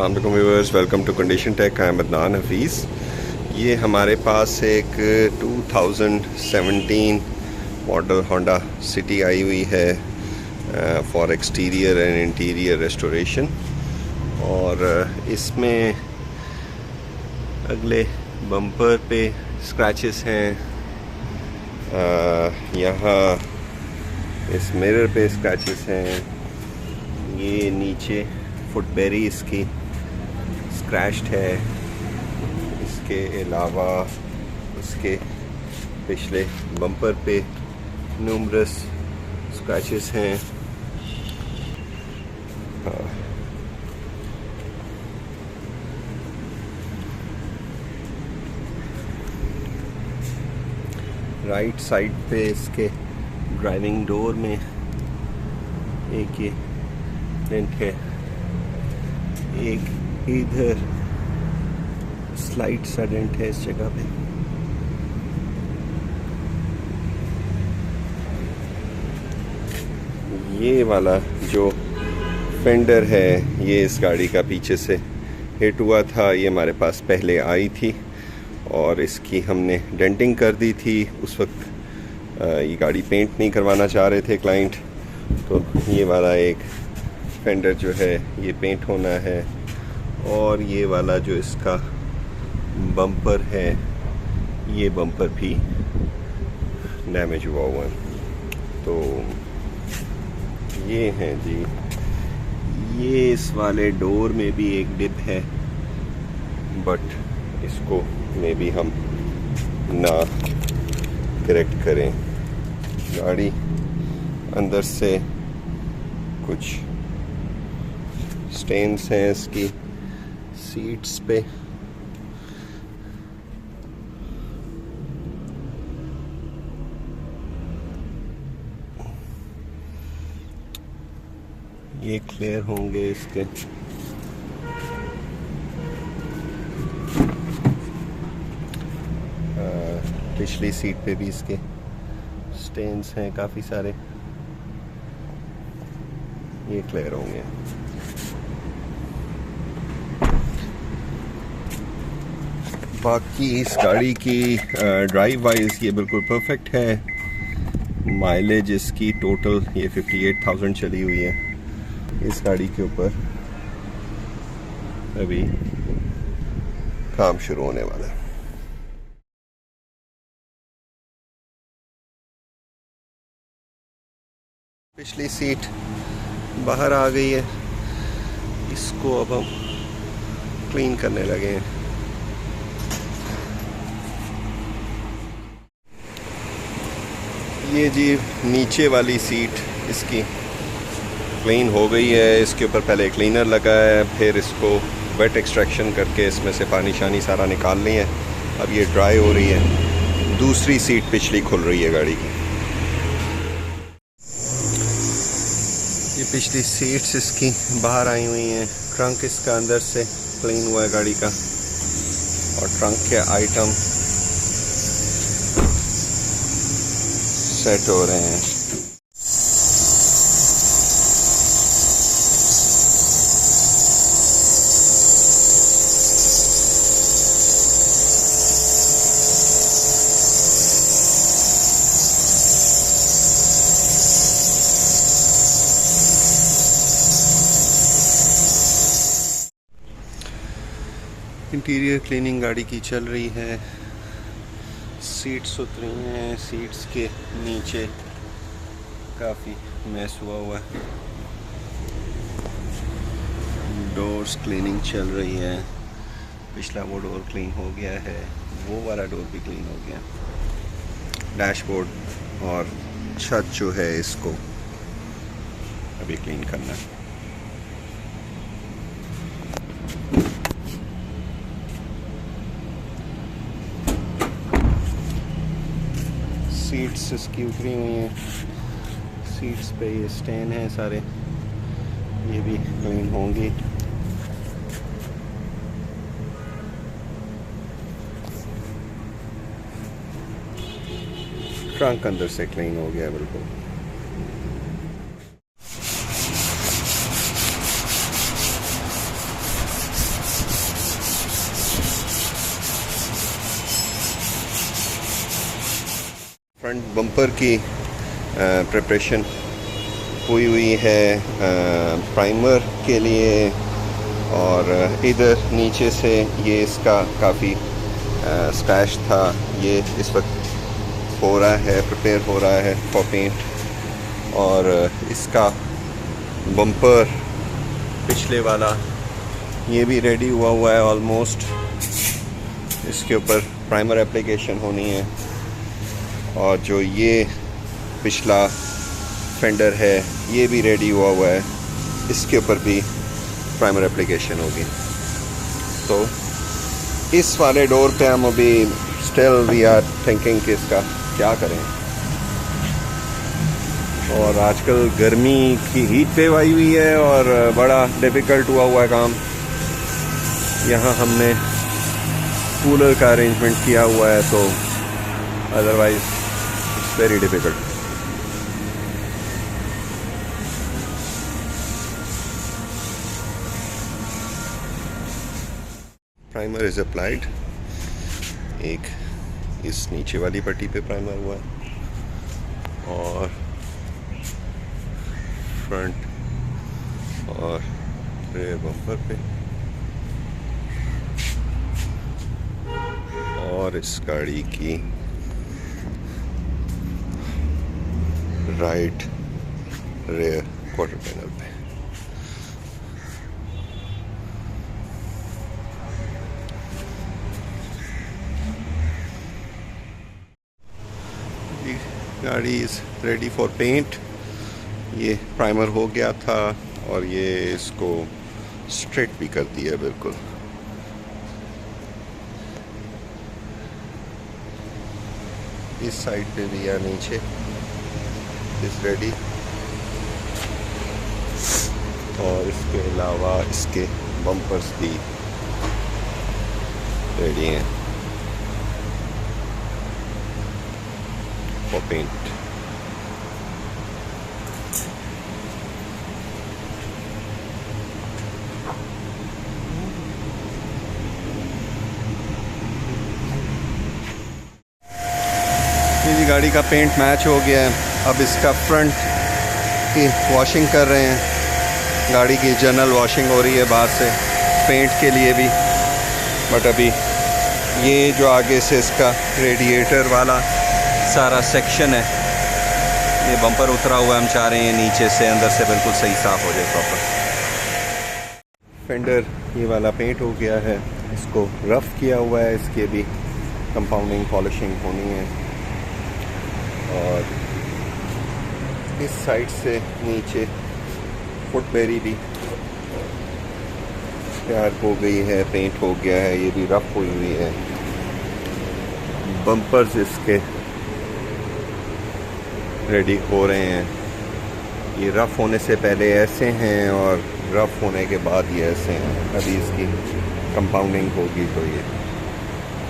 अस्सलाम वालेकुम viewers, welcome to condition tech. I am Adnan Hafeez. ये हमारे पास एक 2017 मॉडल होंडा सिटी आई हुई है for exterior and interior restoration. और इसमें अगले बम्पर पे स्क्रैचेस हैं, यहाँ इस मिरर पे स्क्रैचेस हैं, ये नीचे फुटबेरी इसकी स्क्रैच्ड है। इसके अलावा उसके पिछले बम्पर पे न्यूमरस स्क्रैचेस हैं। राइट साइड पे इसके ड्राइविंग डोर में एक ये डेंट है, एक इधर स्लाइड सा डेंट है इस जगह पे। ये वाला जो फेंडर है ये इस गाड़ी का पीछे से हिट हुआ था, ये हमारे पास पहले आई थी और इसकी हमने डेंटिंग कर दी थी। उस वक्त ये गाड़ी पेंट नहीं करवाना चाह रहे थे क्लाइंट, तो ये वाला एक फेंडर जो है ये पेंट होना है। और ये वाला जो इसका बम्पर है ये बम्पर भी डैमेज हुआ है। तो ये है जी, ये इस वाले डोर में भी एक डिप है, बट इसको में भी हम ना करेक्ट करें। गाड़ी अंदर से कुछ स्टेन्स हैं इसकी सीट्स पे। ये क्लियर होंगे इसके। पिछली सीट पे भी इसके स्टेन्स हैं काफ़ी सारे, ये क्लियर होंगे। बाकी इस गाड़ी की ड्राइव वाइज ये बिल्कुल परफेक्ट है। माइलेज इसकी टोटल ये 58,000 चली हुई है। इस गाड़ी के ऊपर अभी काम शुरू होने वाला है। पिछली सीट बाहर आ गई है, इसको अब हम क्लीन करने लगे हैं। ये जी नीचे वाली सीट इसकी क्लीन हो गई है। इसके ऊपर पहले क्लीनर लगा है, फिर इसको वेट एक्सट्रैक्शन करके इसमें से पानी शानी सारा निकाल ली है। अब ये ड्राई हो रही है। दूसरी सीट पिछली खुल रही है गाड़ी की। ये पिछली सीट्स इसकी बाहर आई हुई हैं। ट्रंक इसका अंदर से क्लीन हुआ है गाड़ी का, और ट्रंक के आइटम सेट हो रहे हैं। इंटीरियर क्लीनिंग गाड़ी की चल रही है। सीट्स उतरी हैं, सीट्स के नीचे काफ़ी मैस हुआ है। डोर्स क्लीनिंग चल रही है। पिछला वो डोर क्लीन हो गया है, वो वाला डोर भी क्लीन हो गया। डैशबोर्ड और छत जो है इसको अभी क्लीन करना है। सीट्स इसकी उतरी हुई हैं, सीट्स पे ये स्टेन है सारे, ये भी क्लीन होंगी। ट्रंक अंदर से क्लीन हो गया बिल्कुल। बम्पर की प्रिपरेशन हुई है प्राइमर के लिए, और इधर नीचे से ये इसका काफ़ी स्क्रैच था, ये इस वक्त हो रहा है, प्रिपेयर हो रहा है फॉर पेंट। और इसका बम्पर पिछले वाला ये भी रेडी हुआ है ऑलमोस्ट। इसके ऊपर प्राइमर एप्लीकेशन होनी है, और जो ये पिछला फेंडर है ये भी रेडी हुआ है, इसके ऊपर भी प्राइमर एप्लीकेशन होगी। तो इस वाले डोर पे हम अभी स्टिल वी आर थिंकिंग कि इसका क्या करें। और आजकल गर्मी की हीट वेव आई हुई है और बड़ा डिफ़िकल्ट हुआ है काम। यहाँ हमने कूलर का अरेंजमेंट किया हुआ है, तो otherwise it's very difficult. Primer is applied. एक इस नीचे वाली पट्टी पे प्राइमर हुआ है, और फ्रंट और रेयर बम्पर पे, और इस गाड़ी की राइट रेयर क्वार्टर पैनल पे। गाड़ी इज़ रेडी फॉर पेंट। ये प्राइमर हो गया था और ये इसको स्ट्रेट भी कर दिया बिल्कुल। इस साइड पे भी या नीचे इज़ रेडी, और इसके अलावा इसके बम्पर्स भी रेडी हैं फॉर पेंट। ये गाड़ी का पेंट मैच हो गया है। अब इसका फ्रंट की वॉशिंग कर रहे हैं। गाड़ी की जनरल वॉशिंग हो रही है बाहर से पेंट के लिए भी, बट अभी ये जो आगे से इसका रेडिएटर वाला सारा सेक्शन है, ये बम्पर उतरा हुआ है, हम चाह रहे हैं नीचे से अंदर से बिल्कुल सही साफ़ हो जाए प्रॉपर। फेंडर ये वाला पेंट हो गया है, इसको रफ़ किया हुआ है, इसके भी कंपाउंडिंग पॉलिशिंग होनी है। और इस साइड से नीचे फुटबेरी भी तैयार हो गई है, पेंट हो गया है, ये भी रफ़ हुई हुई है। बम्पर्स इसके रेडी हो रहे हैं। ये रफ़ होने से पहले ऐसे हैं और रफ़ होने के बाद ये ऐसे हैं। अभी इसकी कंपाउंडिंग होगी तो ये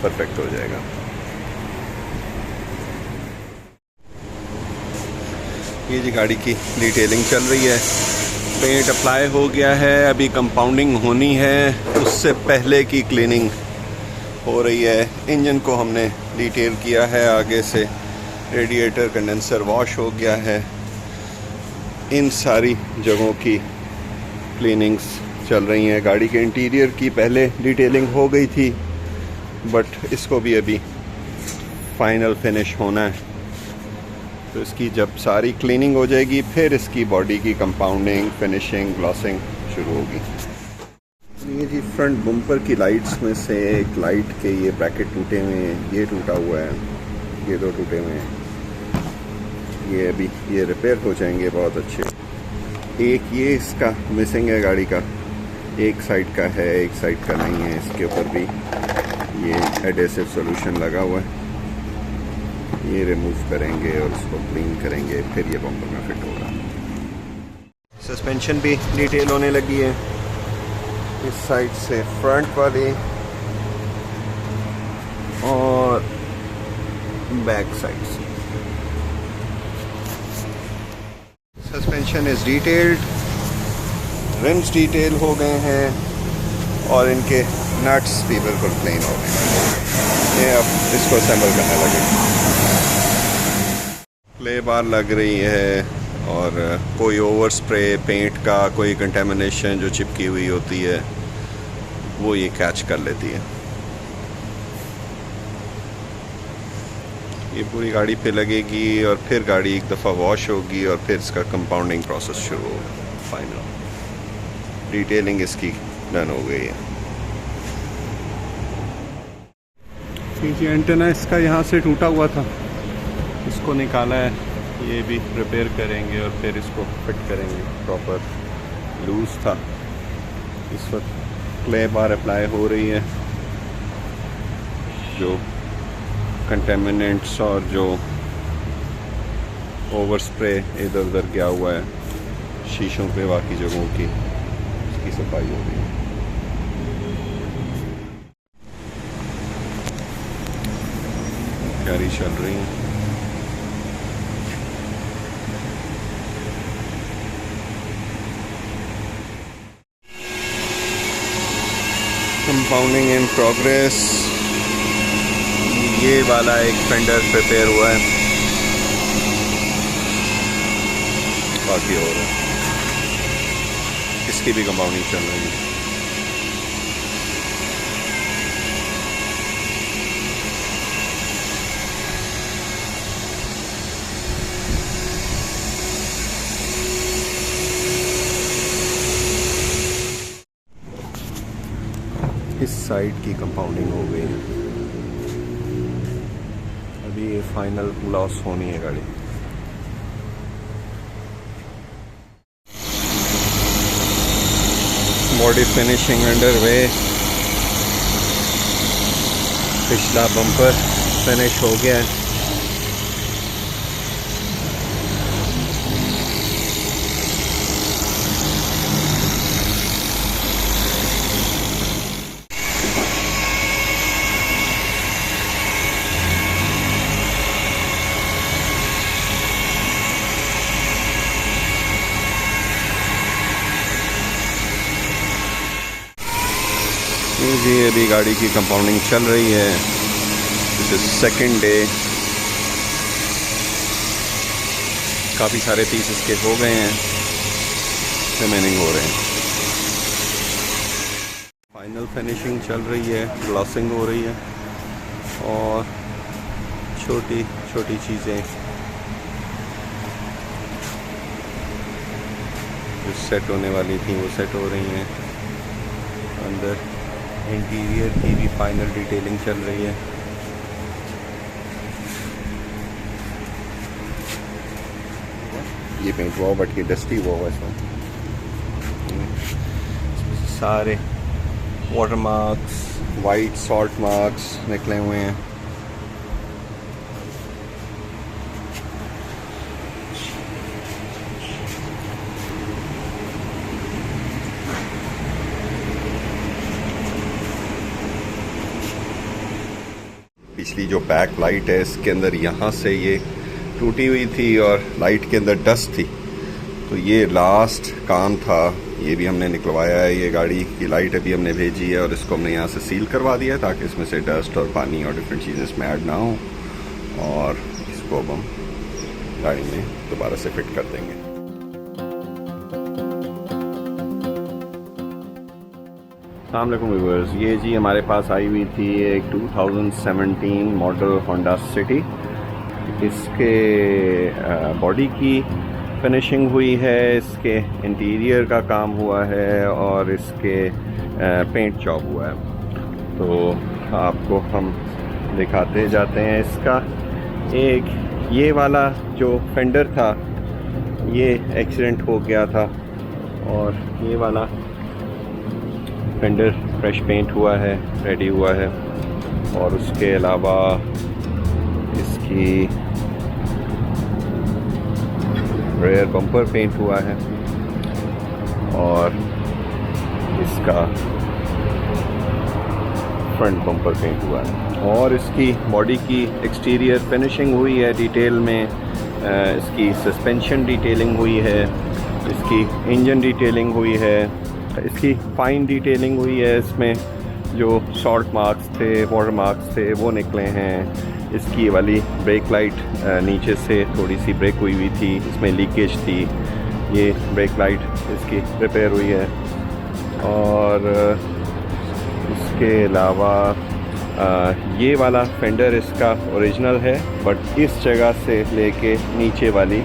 परफेक्ट हो जाएगा। ये जी गाड़ी की डिटेलिंग चल रही है, पेंट अप्लाई हो गया है, अभी कंपाउंडिंग होनी है, उससे पहले की क्लीनिंग हो रही है। इंजन को हमने डिटेल किया है आगे से, रेडिएटर कंडेंसर वॉश हो गया है। इन सारी जगहों की क्लीनिंग्स चल रही हैं। गाड़ी के इंटीरियर की पहले डिटेलिंग हो गई थी, बट इसको भी अभी फाइनल फिनिश होना है। तो इसकी जब सारी क्लीनिंग हो जाएगी फिर इसकी बॉडी की कंपाउंडिंग, फिनिशिंग, ग्लॉसिंग शुरू होगी। ये जी फ्रंट बम्पर की लाइट्स में से एक लाइट के ये ब्रैकेट टूटे हुए हैं, ये टूटा हुआ है, ये दो टूटे हुए हैं। ये अभी ये रिपेयर हो जाएंगे बहुत अच्छे। एक ये इसका मिसिंग है गाड़ी का, एक साइड का है, एक साइड का नहीं है। इसके ऊपर भी ये एडेसिव सॉल्यूशन लगा हुआ है, ये रिमूव करेंगे और इसको क्लीन करेंगे, फिर ये बम्पर में फिट होगा। सस्पेंशन भी डिटेल होने लगी है, इस साइड से फ्रंट वाली और बैक साइड से। Suspension is detailed, RIMS detail हो गए हैं और इनके नट्स भी बिल्कुल प्लेन हो गए हैं। ये अब इसको असेंबल करने लगे। क्ले बार लग रही है और कोई ओवर स्प्रे पेंट का कोई कंटेमिनेशन जो चिपकी हुई होती है वो ये कैच कर लेती है। ये पूरी गाड़ी पे लगेगी और फिर गाड़ी एक दफ़ा वॉश होगी और फिर इसका कंपाउंडिंग प्रोसेस शुरू होगा। फाइनल डिटेलिंग इसकी डन हो गई है। ये एंटेना इसका यहाँ से टूटा हुआ था, इसको निकाला है, ये भी रिपेयर करेंगे और फिर इसको फिट करेंगे। प्रॉपर लूज़ था। इस वक्त क्ले बार अप्लाई हो रही है, जो कंटेमिनेंट्स और जो ओवर स्प्रे इधर उधर गया हुआ है शीशों पे बाकी जगहों की, उसकी सफाई हो रही है। गाड़ी चल रही है। Compounding in progress. ये वाला एक फेंडर प्रिपेयर हुआ है, बाकी और है, इसकी भी कंपाउंडिंग चल रही है। इस साइड की कंपाउंडिंग हो गई है, अभी ये फाइनल ग्लॉस होनी है गाड़ी। Body finishing under way. पिछला बम्पर फिनिश हो गया है। जी अभी गाड़ी की कंपाउंडिंग चल रही है। This is second day. काफ़ी सारे पीस इसके हो गए हैं, रिमेनिंग हो रहे हैं। फाइनल फिनिशिंग चल रही है, ग्लॉसिंग हो रही है और छोटी छोटी चीज़ें जो सेट होने वाली थी वो सेट हो रही हैं। अंदर इंटीरियर की भी फाइनल डिटेलिंग चल रही है। ये पेंट हुआ बट ये डस्टी हुआ हुआ इसमें। सारे water marks, white salt marks निकले हुए हैं। पिछली जो बैक लाइट है इसके अंदर यहाँ से ये टूटी हुई थी और लाइट के अंदर डस्ट थी, तो ये लास्ट काम था, ये भी हमने निकलवाया है। ये गाड़ी की लाइट अभी हमने भेजी है और इसको हमने यहाँ से सील करवा दिया है ताकि इसमें से डस्ट और पानी और डिफरेंट चीज़ें इसमें ऐड ना हो, और इसको अब हम गाड़ी में दोबारा से फिट कर देंगे। अस्सलाम वालेकुम व्यूअर्स, ये जी हमारे पास आई हुई थी एक 2017 मॉडल होंडा सिटी। इसके बॉडी की फिनिशिंग हुई है, इसके इंटीरियर का काम हुआ है और इसके पेंट जॉब हुआ है। तो आपको हम दिखाते जाते हैं। इसका एक ये वाला जो फेंडर था ये एक्सीडेंट हो गया था और ये वाला फेंडर फ्रेश पेंट हुआ है, रेडी हुआ है। और उसके अलावा इसकी रेयर बम्पर पेंट हुआ है और इसका फ्रंट बम्पर पेंट हुआ है और इसकी बॉडी की एक्सटीरियर फिनिशिंग हुई है डिटेल में। इसकी सस्पेंशन डिटेलिंग हुई है, इसकी इंजन डिटेलिंग हुई है, इसकी फाइन डिटेलिंग हुई है। इसमें जो सॉल्ट मार्क्स थे, वाटर मार्क्स थे वो निकले हैं। इसकी ये वाली ब्रेक लाइट नीचे से थोड़ी सी ब्रेक हुई थी, इसमें लीकेज थी। ये ब्रेक लाइट इसकी रिपेयर हुई है। और इसके अलावा ये वाला फेंडर इसका ओरिजिनल है, बट इस जगह से लेके नीचे वाली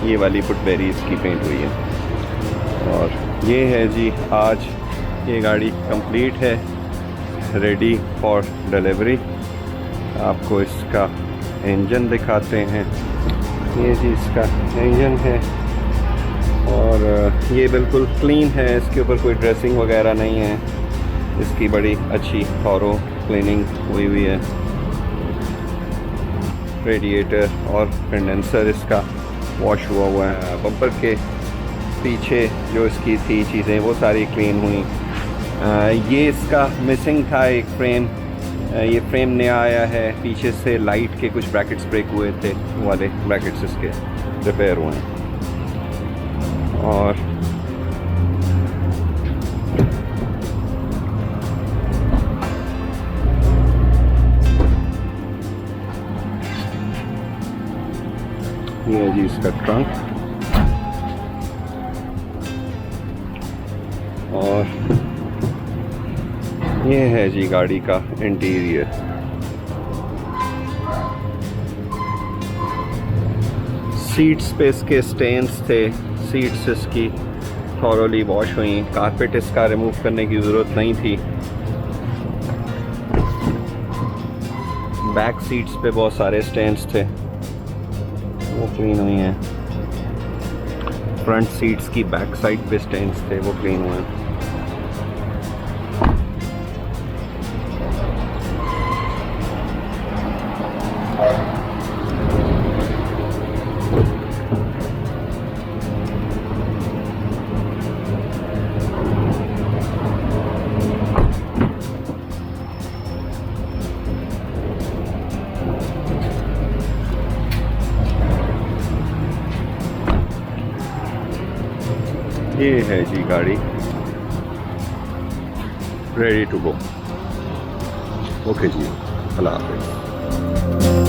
ये वाली फुटबेरी इसकी पेंट हुई है। और ये है जी, आज ये गाड़ी कंप्लीट है, रेडी फॉर डिलीवरी। आपको इसका इंजन दिखाते हैं। ये जी इसका इंजन है और ये बिल्कुल क्लीन है, इसके ऊपर कोई ड्रेसिंग वगैरह नहीं है। इसकी बड़ी अच्छी थॉरो क्लीनिंग हुई है। रेडिएटर और कंडेंसर इसका वॉश हुआ है। बम्पर के पीछे जो इसकी थी चीज़ें वो सारी क्लीन हुई। ये इसका मिसिंग था एक फ्रेम, ये फ्रेम नया आया है। पीछे से लाइट के कुछ ब्रैकेट्स ब्रेक हुए थे, वो वाले ब्रैकेट्स इसके रिपेयर हुए हैं। और ये है जी इसका ट्रंक। और ये है जी गाड़ी का इंटीरियर। सीट्स पे इसके स्टेन्स थे, सीट्स इसकी थॉरोली वॉश हुई। कारपेट इसका रिमूव करने की ज़रूरत नहीं थी। बैक सीट्स पे बहुत सारे स्टेन्स थे, वो क्लीन हुई हैं। फ्रंट सीट्स की बैक साइड पे स्टेन्स थे, वो क्लीन हुए हैं। ये है जी गाड़ी रेडी टू गो। ओके जी, अल्लाह हाफ़िज़।